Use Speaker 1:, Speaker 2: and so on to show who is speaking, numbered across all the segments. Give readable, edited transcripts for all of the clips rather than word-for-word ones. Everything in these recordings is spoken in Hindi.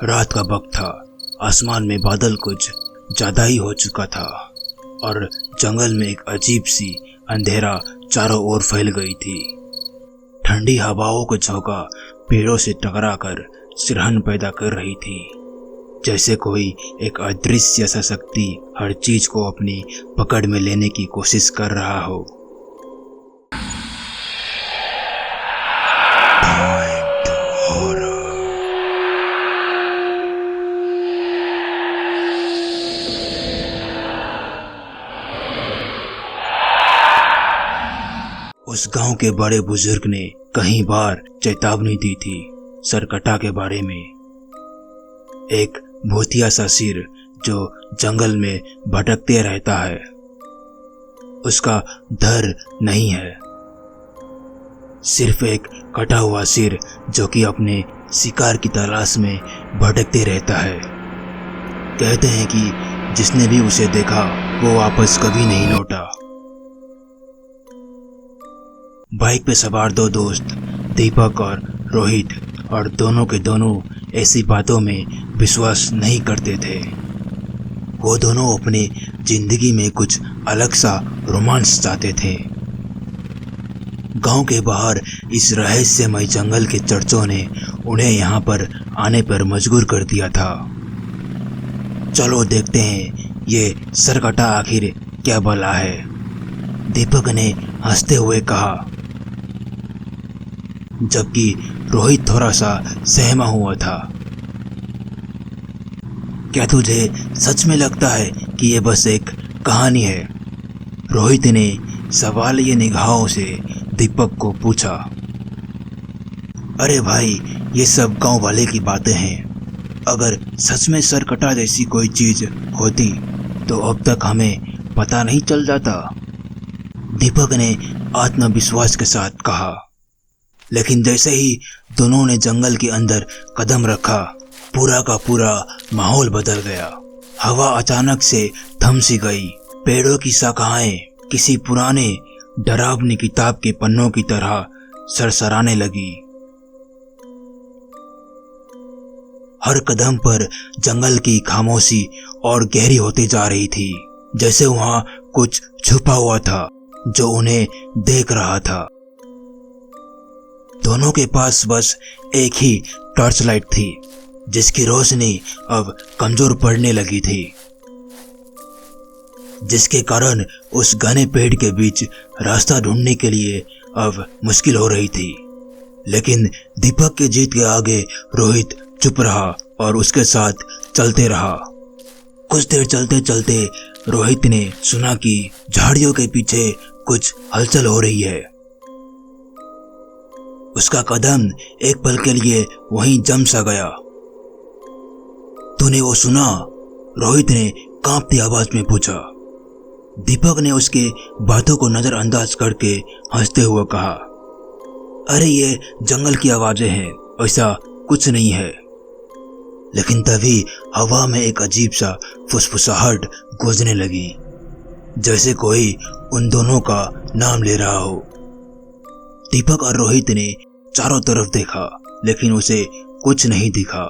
Speaker 1: रात का वक्त था। आसमान में बादल कुछ ज्यादा ही हो चुका था और जंगल में एक अजीब सी अंधेरा चारों ओर फैल गई थी। ठंडी हवाओं का झोंका पेड़ों से टकराकर सिरहन पैदा कर रही थी, जैसे कोई एक अदृश्य सा शक्ति हर चीज को अपनी पकड़ में लेने की कोशिश कर रहा हो। उस गांव के बड़े बुजुर्ग ने कई बार चेतावनी दी थी सरकटा के बारे में। एक भूतिया सा सिर जो जंगल में भटकते रहता है, उसका धर नहीं है, सिर्फ एक कटा हुआ सिर जो कि अपने शिकार की तलाश में भटकते रहता है। कहते हैं कि जिसने भी उसे देखा वो वापस कभी नहीं लौटा। बाइक पे सवार दो दोस्त दीपक और रोहित, और दोनों के दोनों ऐसी बातों में विश्वास नहीं करते थे। वो दोनों अपने जिंदगी में कुछ अलग सा रोमांस चाहते थे। गांव के बाहर इस रहस्यमय जंगल के चर्चों ने उन्हें यहाँ पर आने पर मजबूर कर दिया था। चलो देखते हैं ये सरकटा आखिर क्या भला है, दीपक ने हंसते हुए कहा, जबकि रोहित थोड़ा सा सहमा हुआ था। क्या तुझे सच में लगता है कि ये बस एक कहानी है? रोहित ने सवालिया निगाहों से दीपक को पूछा। अरे भाई, ये सब गांव वाले की बातें हैं। अगर सच में सरकटा जैसी कोई चीज होती तो अब तक हमें पता नहीं चल जाता, दीपक ने आत्मविश्वास के साथ कहा। लेकिन जैसे ही दोनों ने जंगल के अंदर कदम रखा, पूरा का पूरा माहौल बदल गया। हवा अचानक से थम सी गई। पेड़ों की शाखाएं किसी पुराने डरावनी किताब के पन्नों की तरह सरसराने लगी। हर कदम पर जंगल की खामोशी और गहरी होती जा रही थी, जैसे वहां कुछ छुपा हुआ था जो उन्हें देख रहा था। दोनों के पास बस एक ही टॉर्च लाइट थी, जिसकी रोशनी अब कमजोर पड़ने लगी थी, जिसके कारण उस घने पेड़ के बीच रास्ता ढूंढने के लिए अब मुश्किल हो रही थी। लेकिन दीपक के जीत के आगे रोहित चुप रहा और उसके साथ चलते रहा। कुछ देर चलते चलते रोहित ने सुना कि झाड़ियों के पीछे कुछ हलचल हो रही है। उसका कदम एक पल के लिए वहीं जम सा गया। तूने वो सुना? रोहित ने कांपती आवाज में पूछा। दीपक ने उसके बातों को नजरअंदाज करके हंसते हुए कहा, अरे ये जंगल की आवाजें हैं, ऐसा कुछ नहीं है। लेकिन तभी हवा में एक अजीब सा फुसफुसाहट गूंजने लगी, जैसे कोई उन दोनों का नाम ले रहा हो। दीपक और रोहित ने चारों तरफ देखा, लेकिन उसे कुछ नहीं दिखा।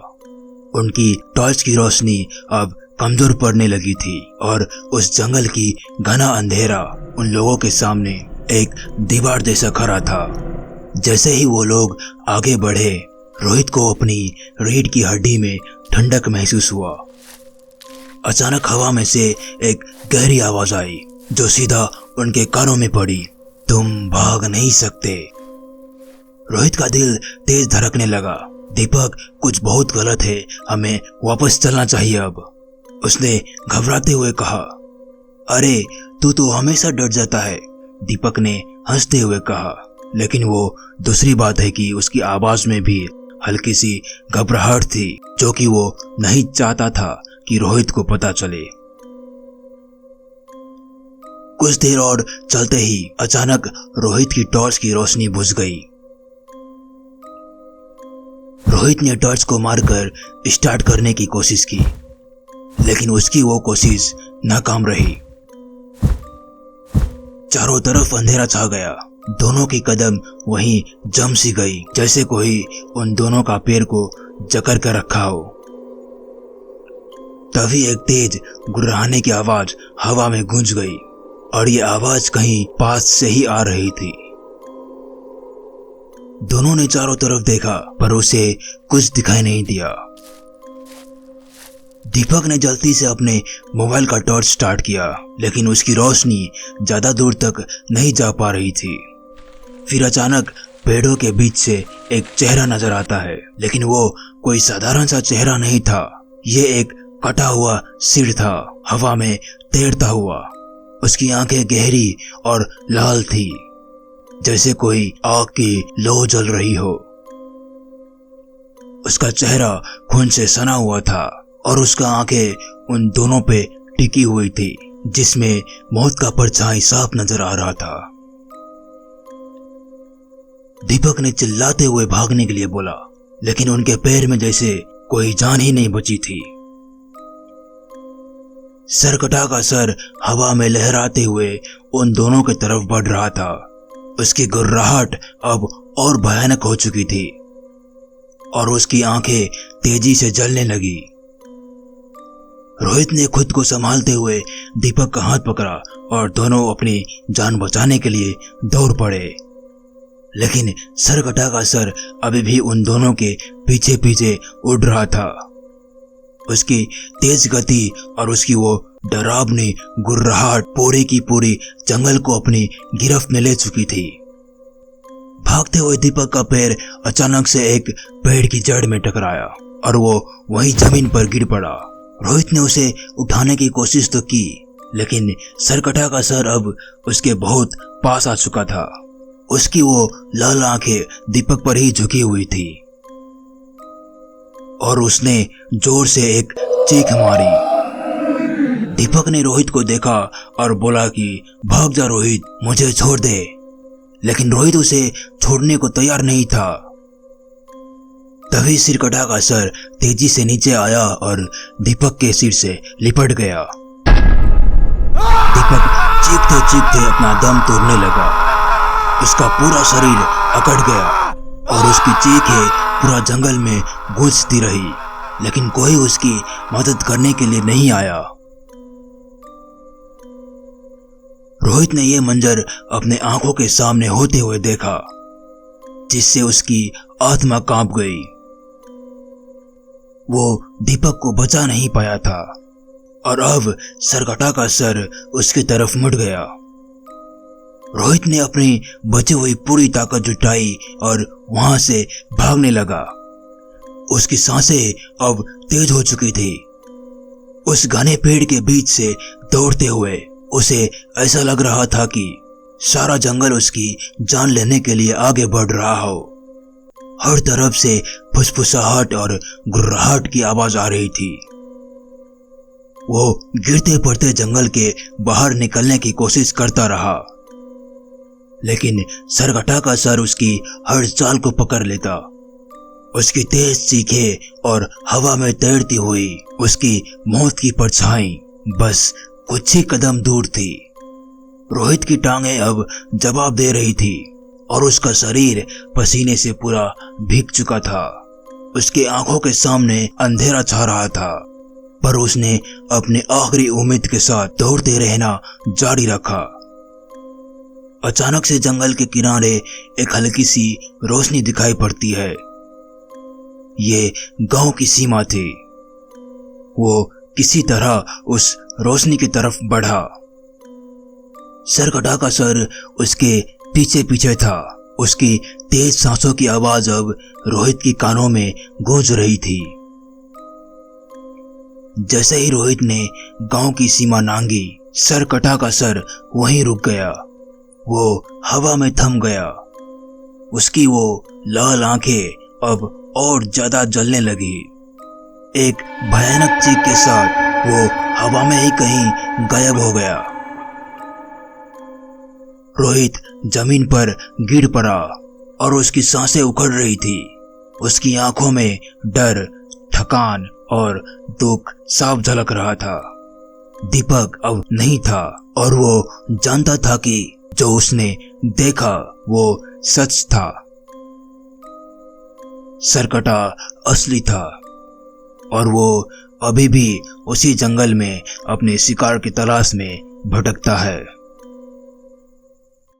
Speaker 1: उनकी टॉर्च की रोशनी अब कमजोर पड़ने लगी थी और उस जंगल की घना अंधेरा उन लोगों के सामने एक दीवार जैसा खड़ा था। जैसे ही वो लोग आगे बढ़े, रोहित को अपनी रीढ़ की हड्डी में ठंडक महसूस हुआ। अचानक हवा में से एक गहरी आवाज आई जो सीधा उनके कानों में पड़ी, तुम भाग नहीं सकते। रोहित का दिल तेज धड़कने लगा। दीपक, कुछ बहुत गलत है, हमें वापस चलना चाहिए अब, उसने घबराते हुए कहा। अरे तू तो हमेशा डर जाता है, दीपक ने हंसते हुए कहा। लेकिन वो दूसरी बात है कि उसकी आवाज में भी हल्की सी घबराहट थी, जो कि वो नहीं चाहता था कि रोहित को पता चले। कुछ देर और चलते ही अचानक रोहित की टॉर्च की रोशनी बुझ गई। रोहित ने टॉर्च को मारकर स्टार्ट करने की कोशिश की, लेकिन उसकी वो कोशिश नाकाम रही। चारों तरफ अंधेरा छा गया। दोनों की कदम वहीं जम सी गई, जैसे कोई उन दोनों का पैर को जकड़ कर रखा हो। तभी एक तेज गुर्राने की आवाज हवा में गूंज गई और ये आवाज कहीं पास से ही आ रही थी। दोनों ने चारों तरफ देखा पर उसे कुछ दिखाई नहीं दिया। दीपक ने जल्दी से अपने मोबाइल का टॉर्च स्टार्ट किया, लेकिन उसकी रोशनी ज्यादा दूर तक नहीं जा पा रही थी। फिर अचानक पेड़ों के बीच से एक चेहरा नजर आता है, लेकिन वो कोई साधारण सा चेहरा नहीं था। ये एक कटा हुआ सिर था, हवा में तैरता हुआ। उसकी आंखें गहरी और लाल थी, जैसे कोई आग की लौ जल रही हो। उसका चेहरा खून से सना हुआ था और उसका आंखें उन दोनों पे टिकी हुई थी, जिसमें मौत का परछाई साफ नजर आ रहा था। दीपक ने चिल्लाते हुए भागने के लिए बोला, लेकिन उनके पैर में जैसे कोई जान ही नहीं बची थी। सरकटा का सर हवा में लहराते हुए उन दोनों की तरफ बढ़ रहा था। उसकी गुर्राहट अब और भयानक हो चुकी थी और उसकी आंखें तेजी से जलने लगी। रोहित ने खुद को संभालते हुए दीपक का हाथ पकड़ा और दोनों अपनी जान बचाने के लिए दौड़ पड़े, लेकिन सरकटा का सर अभी भी उन दोनों के पीछे पीछे उड़ रहा था। उसकी तेज गति और उसकी वो डरावनी गुर्राहट पूरी की पूरी जंगल को अपनी गिरफ्त में ले चुकी थी। भागते हुए दीपक का पैर अचानक से एक पेड़ की जड़ में टकराया और वो वहीं जमीन पर गिर पड़ा। रोहित ने उसे उठाने की कोशिश तो की, लेकिन सरकटा का सर अब उसके बहुत पास आ चुका था। उसकी वो लाल आंखें दीपक पर ही झुकी हुई थी और उसने जोर से एक चीख मारी। दीपक ने रोहित को देखा और बोला कि भाग जा रोहित, मुझे छोड़ दे, लेकिन रोहित उसे छोड़ने को तैयार नहीं था। तभी सिरकटा का सर तेजी से नीचे आया और दीपक के सिर से लिपट गया। दीपक चीखते चीखते अपना दम तोड़ने लगा। उसका पूरा शरीर अकड़ गया और उसकी चीखें पूरा जंगल में गूंजती रही, लेकिन कोई उसकी मदद करने के लिए नहीं आया। रोहित ने यह मंजर अपने आंखों के सामने होते हुए देखा, जिससे उसकी आत्मा कांप गई। वो दीपक को बचा नहीं पाया था और अब सरकटा का सर उसकी तरफ मुड़ गया। रोहित ने अपनी बची हुई पूरी ताकत जुटाई और वहां से भागने लगा। उसकी सांसें अब तेज हो चुकी थी। उस घने पेड़ के बीच से दौड़ते हुए उसे ऐसा लग रहा था कि सारा जंगल उसकी जान लेने के लिए आगे बढ़ रहा हो। हर तरफ से फुसफुसाहट और गुर्राहट की आवाज आ रही थी। वो गिरते पड़ते जंगल के बाहर निकलने की कोशिश करता रहा, लेकिन सरकटा का सर उसकी हर चाल को पकड़ लेता। उसकी तेज चीखें और हवा में तैरती हुई उसकी मौत की परछाई बस कुछ ही कदम दूर थी। रोहित की टांगें अब जवाब दे रही थी और उसका शरीर पसीने से पूरा भीग चुका था। उसकी आंखों के सामने अंधेरा छा रहा था, पर उसने अपने आखिरी उम्मीद के साथ दौड़ते रहना जारी रखा। अचानक से जंगल के किनारे एक हल्की सी रोशनी दिखाई पड़ती है। ये गांव की सीमा थी। वो किसी तरह उस रोशनी की तरफ बढ़ा। सरकटा का सर उसके पीछे पीछे था। उसकी तेज सांसों की आवाज अब रोहित की कानों में गूंज रही थी। जैसे ही रोहित ने गांव की सीमा नांगी, सरकटा का सर वहीं रुक गया। वो हवा में थम गया। उसकी वो लाल आंखें अब और ज्यादा जलने लगी। एक भयानक चीख के साथ वो हवा में ही कहीं गायब हो गया। रोहित जमीन पर गिर पड़ा और उसकी सांसें उखड़ रही थी। उसकी आंखों में डर, थकान और दुख साफ झलक रहा था। दीपक अब नहीं था और वो जानता था कि जो उसने देखा वो सच था। सरकटा असली था और वो अभी भी उसी जंगल में अपने शिकार की तलाश में भटकता है।